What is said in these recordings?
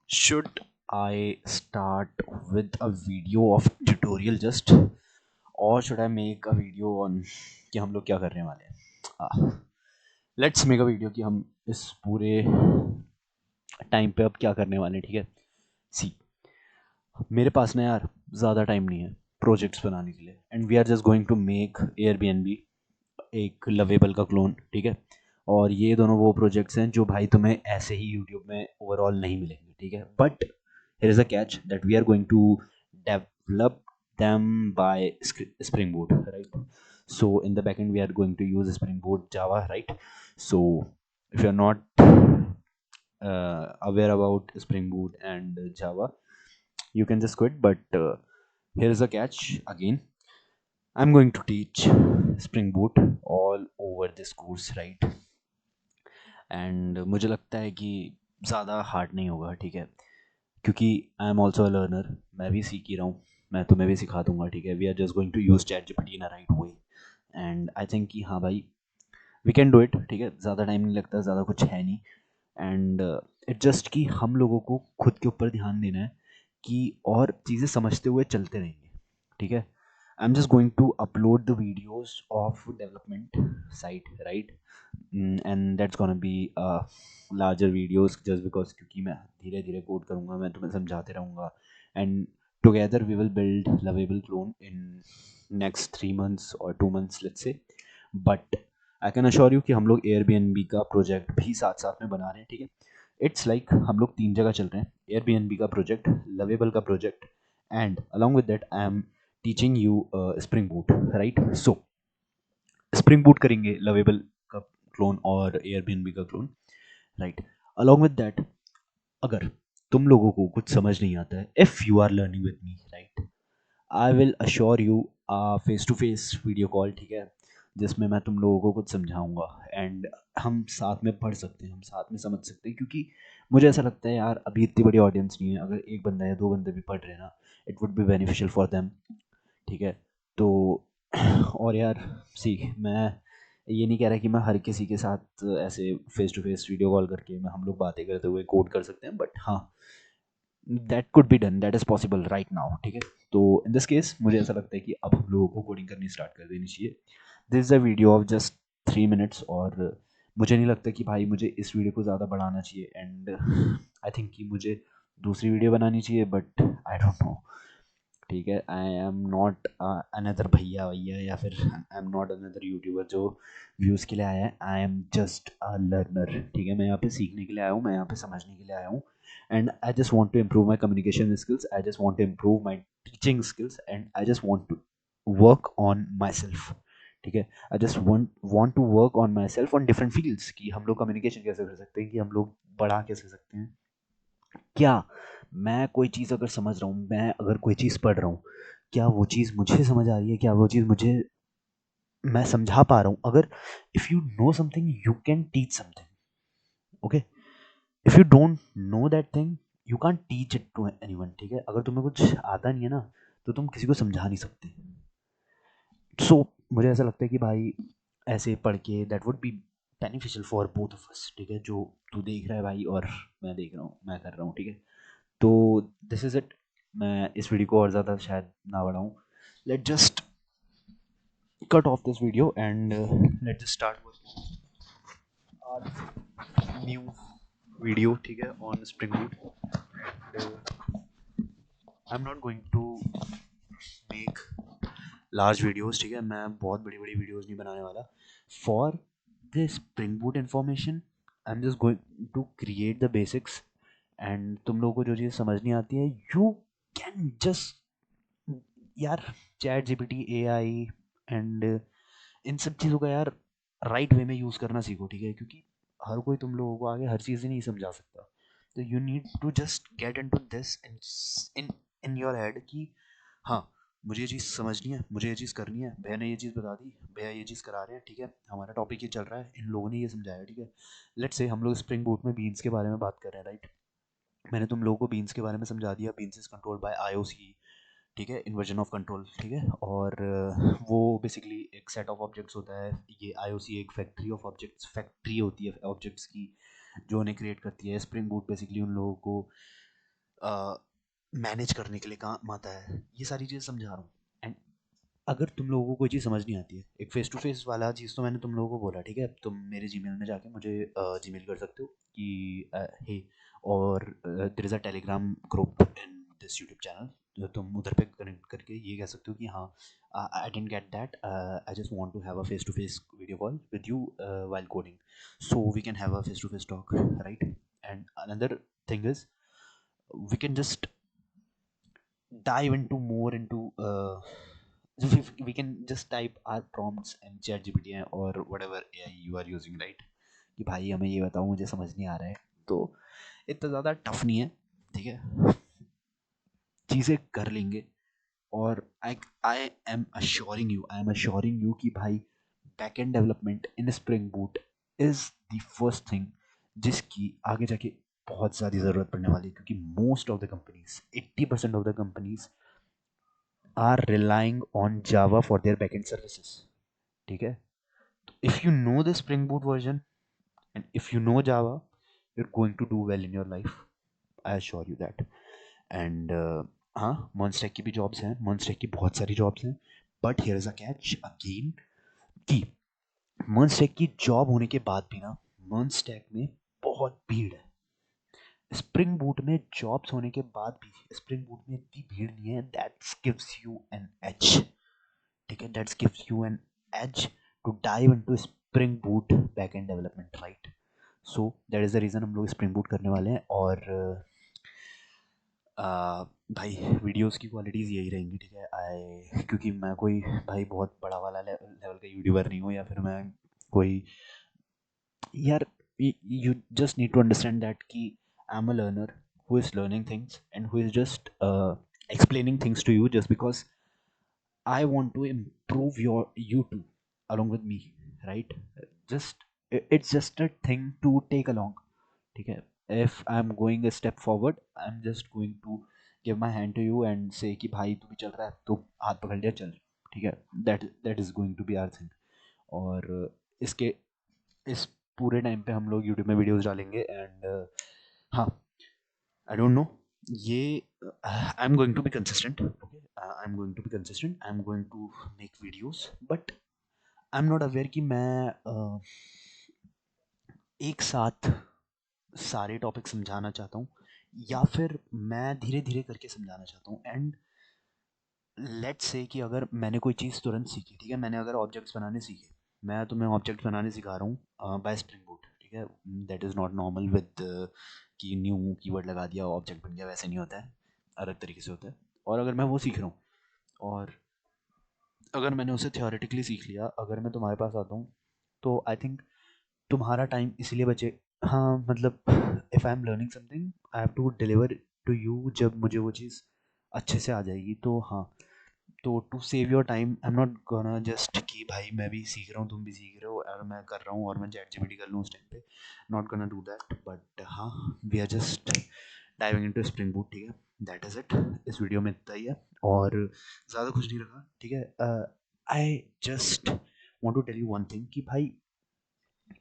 Should I start with a video of tutorial just or should I make a video on कि हम लोग क्या करने वाले हैं? लेट्स मेक अ वीडियो कि हम इस पूरे टाइम पे अब क्या करने वाले हैं, ठीक है? सी, मेरे पास ना यार ज़्यादा टाइम नहीं है प्रोजेक्ट्स बनाने के लिए and we are just going to make Airbnb एक लवेबल का क्लोन, ठीक है? और ये दोनों वो प्रोजेक्ट्स हैं जो भाई तुम्हें ऐसे ही यूट्यूब में ओवरऑल नहीं मिलेंगे, ठीक है? But here is a catch that we are going to develop them by Spring Boot, right? So in the backend we are going to use Spring Boot Java, right? So if you are not aware about Spring Boot and Java, you can just quit. But here is a catch again. I'm going to teach Spring Boot all over this course, right? And मुझे लगता है कि ज़्यादा hard नहीं होगा, ठीक है? क्योंकि I am also a learner, मैं भी सीख ही रहा हूँ, मैं तुम्हें भी सिखा दूंगा, ठीक है? We are just going to use ChatGPT in a right way and I think कि हाँ भाई, वी कैन डू इट, ठीक है? ज़्यादा टाइम नहीं लगता, ज़्यादा कुछ है नहीं एंड इट जस्ट कि हम लोगों को खुद के ऊपर ध्यान देना है कि और चीज़ें समझते हुए चलते रहेंगे, ठीक है? I am just going to upload the videos of development site, right? And that's gonna be larger videos just because क्योंकि मैं धीरे धीरे कोड करूँगा, मैं तुम्हें समझाते रहूँगा and together we will build Lovable clone in next 3 months और 2 months let's say. But I can assure you कि हम लोग एयरबीएनबी का प्रोजेक्ट भी साथ साथ में बना रहे हैं, ठीक है? इट्स लाइक हम लोग 3 जगह चल रहे हैं, एयरबीएनबी का प्रोजेक्ट, लवेबल का project and along with that I am teaching you Spring Boot, right? So Spring Boot करेंगे, लवेबल का क्लोन और एयरबीएनबी का clone, right? Along with that, अगर तुम लोगों को कुछ समझ नहीं आता है, if you are learning with me, right, I will assure you face to face video call, ठीक है? जिसमें मैं तुम लोगों को कुछ समझाऊंगा एंड हम साथ में पढ़ सकते हैं, हम साथ में समझ सकते हैं, क्योंकि मुझे ऐसा लगता है यार अभी इतनी बड़ी ऑडियंस नहीं है, अगर एक बंदा या दो बंदे भी पढ़ रहे हैं ना, it would be beneficial for them, ठीक है? तो और यार सी, मैं ये नहीं कह रहा कि मैं हर किसी के साथ ऐसे face to face video call करके मैं हम लोग बातें करते हुए कोड कर सकते हैं, बट हाँ, that could be done, that is possible right now, ठीक है? तो इन दिस केस मुझे ऐसा लगता है कि अब हम लोगों को कोडिंग करनी स्टार्ट कर देनी चाहिए. This is a video of just 3 minutes और मुझे नहीं लगता कि भाई मुझे इस वीडियो को ज़्यादा बढ़ाना चाहिए एंड आई थिंक कि मुझे दूसरी वीडियो बनानी चाहिए, बट आई डोंट नो, ठीक है? आई एम नॉट अनदर भैया भैया या फिर आई एम नॉट अनदर यूट्यूबर जो व्यूज़ के लिए आया है. I am just a learner, ठीक है? मैं यहाँ पे सीखने के लिए आया हूँ, मैं यहाँ पे समझने के लिए आया हूँ and I just want to improve my communication skills, I just want to improve my teaching skills and I just want to work on myself, ठीक है? I just want to work on myself on different fields कि हम लोग communication कैसे कर सकते हैं, कि हम लोग बढ़ा कैसे सकते हैं, क्या मैं कोई चीज़ अगर समझ रहा हूँ, मैं अगर कोई चीज़ पढ़ रहा हूँ, क्या वो चीज़ मुझे समझ आ रही है, क्या वो चीज़ मुझे मैं समझा पा रहा हूँ? अगर if you know something you can teach something, okay? If you don't know that thing you can't teach it to anyone, ठीक है? अगर तुम्हें कुछ आता नहीं है ना, तो तुम किसी को समझा नहीं सकते. सो मुझे ऐसा लगता है कि भाई ऐसे पढ़ के that would be beneficial for both of us, ठीक है? जो तू देख रहा है भाई और मैं देख रहा हूँ, मैं कर रहा हूँ, ठीक है? तो दिस इज़ इट. मैं इस वीडियो को और ज़्यादा शायद ना बढ़ाऊँ. Let just cut off this video and let just start with new video, ठीक है? On Spring Boot. I am not going to make large videos, ठीक है? मैं बहुत बड़ी बड़ी वीडियोस नहीं बनाने वाला. For the Spring Boot information I am just going to create the basics and तुम लोगों को जो चीज़ समझ नहीं आती है यू कैन जस्ट, यार, चैट जीपीटी, एआई एंड इन सब चीज़ों का यार राइट वे में यूज़ करना सीखो, ठीक है? क्योंकि हर कोई तुम लोगों को आगे हर चीज़ ही नहीं समझा सकता. तो you need to just get in to this in in your head कि हाँ, मुझे ये चीज़ समझनी है, मुझे ये चीज़ करनी है, भैया ने ये चीज़ बता दी, भैया ये चीज़ करा रहे हैं, ठीक है? हमारा टॉपिक ये चल रहा है, इन लोगों ने ये समझाया, ठीक है? लेट्स से हम लोग स्प्रिंग बूट में बीन्स के बारे में बात कर रहे हैं, राइट? मैंने तुम लोगों को बीन्स के बारे में समझा दिया. Beans is controlled by IOC, ठीक है? इन्वर्जन ऑफ कंट्रोल, ठीक है? और वो बेसिकली एक सेट ऑफ ऑब्जेक्ट्स होता है. ये आईओसी एक फैक्ट्री ऑफ ऑब्जेक्ट्स, फैक्ट्री होती है ऑब्जेक्ट्स की, जो उन्हें क्रिएट करती है. स्प्रिंग बूट बेसिकली उन लोगों को मैनेज करने के लिए काम आता है, ये सारी चीज़ें समझा रहा हूँ। एंड अगर तुम लोगों को कोई चीज़ समझ नहीं आती है, एक फेस टू फेस वाला चीज़ तो मैंने तुम लोगों को बोला, ठीक है, तुम मेरे जीमेल में जाके मुझे जीमेल कर सकते हो कि हे, और there is a Telegram group in this YouTube channel, तुम उधर पे कनेक्ट करके ये कह सकते हो कि हाँ, I didn't get that, I just want to have a face to face video call with you while coding, so we can have a face to face talk, right? And another thing is, we can just dive into more into we can just type our prompts in ChatGPT or whatever AI you are using, right? कि भाई हमें ये बताओ, मुझे समझ नहीं आ रहा है, तो इतना ज़्यादा टफ नहीं है, ठीक है, चीज़ें कर लेंगे। और आई एम अश्योरिंग यू कि भाई back and development in spring boot is the first thing जिसकी आगे जाके बहुत ज़्यादा ज़रूरत पड़ने वाली है, क्योंकि most of the companies, 80% of the companies are relying on Java for their backend services. ठीक है, तो if you know the Spring Boot version and if you know Java, you're going to do well in your life. I assure you that. And हाँ, Monstack की भी jobs हैं, Monstack की बहुत सारी jobs हैं, but here is a catch again कि Monstack की job होने के बाद भी ना, Monstack में बहुत भीड़ है। स्प्रिंग बूट में जॉब्स होने के बाद भी स्प्रिंग बूट में इतनी भीड़ नहीं है, that gives you an edge, ठीक है, that gives you an edge to dive into Spring Boot backend development, right? So that is the reason हम लोग स्प्रिंग बूट करने वाले हैं। और भाई वीडियोस की क्वालिटीज़ यही रहेंगी, ठीक है, क्योंकि मैं कोई भाई बहुत बड़ा वाला लेवल का यूट्यूबर नहीं हूँ, या फिर मैं कोई, यार, you just need to understand that कि I'm a learner who is learning things and who is just explaining things to you just because I want to improve you too along with me, right? Just it's just a thing to take along, ठीक है? If I'm going a step forward, I'm just going to give my hand to you and say कि भाई तू भी चल रहा है तो हाथ पकड़ लिया, चल, ठीक है? That is going to be our thing. और इसके इस पूरे टाइम पे हम लोग यूट्यूब में वीडियोस डालेंगे। एंड हाँ, आई डोंट नो, ये I am going to be consistent, okay, I am going to be consistent, I am going to make videos, but I am not aware कि मैं एक साथ सारे टॉपिक समझाना चाहता हूँ, या फिर मैं धीरे धीरे करके समझाना चाहता हूँ। एंड लेट्स से कि अगर मैंने कोई चीज़ तुरंत सीखी, ठीक है, मैंने अगर ऑब्जेक्ट्स बनाने सीखे, मैं तुम्हें ऑब्जेक्ट बनाने सिखा रहा हूँ बाय स्प्रिंग बूट, ठीक है, that is not normal with कि न्यू कीवर्ड लगा दिया ऑब्जेक्ट बन गया, वैसे नहीं होता है, अलग तरीके से होता है। और अगर मैं वो सीख रहा हूँ, और अगर मैंने उसे थियोरेटिकली सीख लिया, अगर मैं तुम्हारे पास आता हूँ, तो आई थिंक तुम्हारा टाइम इसीलिए बचे। हाँ, मतलब if I am learning something, I have to deliver to you जब मुझे वो चीज़ अच्छे से आ जाएगी, तो हाँ, तो to save your time I am not gonna just कि भाई मैं भी सीख रहा हूँ, तुम भी सीख रहे हो, और मैं कर रहा हूँ और मैं चैट जीपीटी कर लूँ उस टाइम पे, not gonna do that. But हाँ, we are just diving into Spring Boot, ठीक है, दैट इज़ इट। इस वीडियो में इतना ही है, और ज़्यादा कुछ नहीं रखा, ठीक है। I just want to tell you one thing कि भाई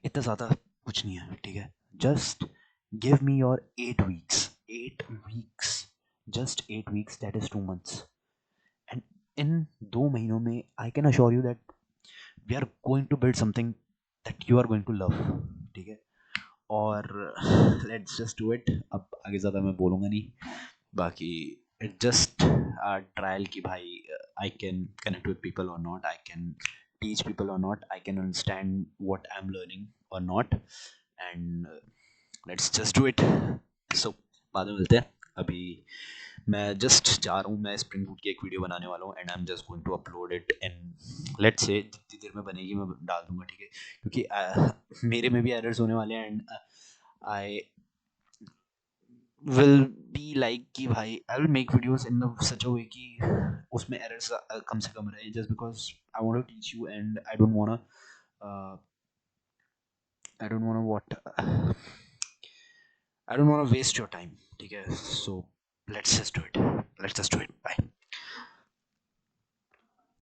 इतना ज़्यादा कुछ नहीं है, ठीक है, just give me your 8 weeks, 8 weeks, just 8 weeks, that is 2 months। And in 2 महीनों में I can assure you that we are going to build something that you are going to love, ठीक है। और लेट्स जस्ट डू इट। अब आगे ज़्यादा मैं बोलूँगा नहीं, बाकी इट जस्ट ट्रायल कि भाई I can connect with people और not, I can teach people or not, I can understand what I'm learning or not, and let's just do it. So बाद में मिलते हैं। अभी मैं जस्ट जा रहा हूँ, मैं स्प्रिंग बूट की एक वीडियो बनाने वाला हूँ, and I am just going to upload it in, let's say जितनी देर में बनेगी मैं डाल दूंगा, ठीक है, क्योंकि मेरे में भी एरर्स होने वाले हैं, and I will be like कि भाई I will make videos in such a way कि उसमें एरर्स कम से कम रहे, just because I want to teach you and I don't wanna what I don't wanna waste your time. ठीक है, so let's just do it. Let's just do it. Bye.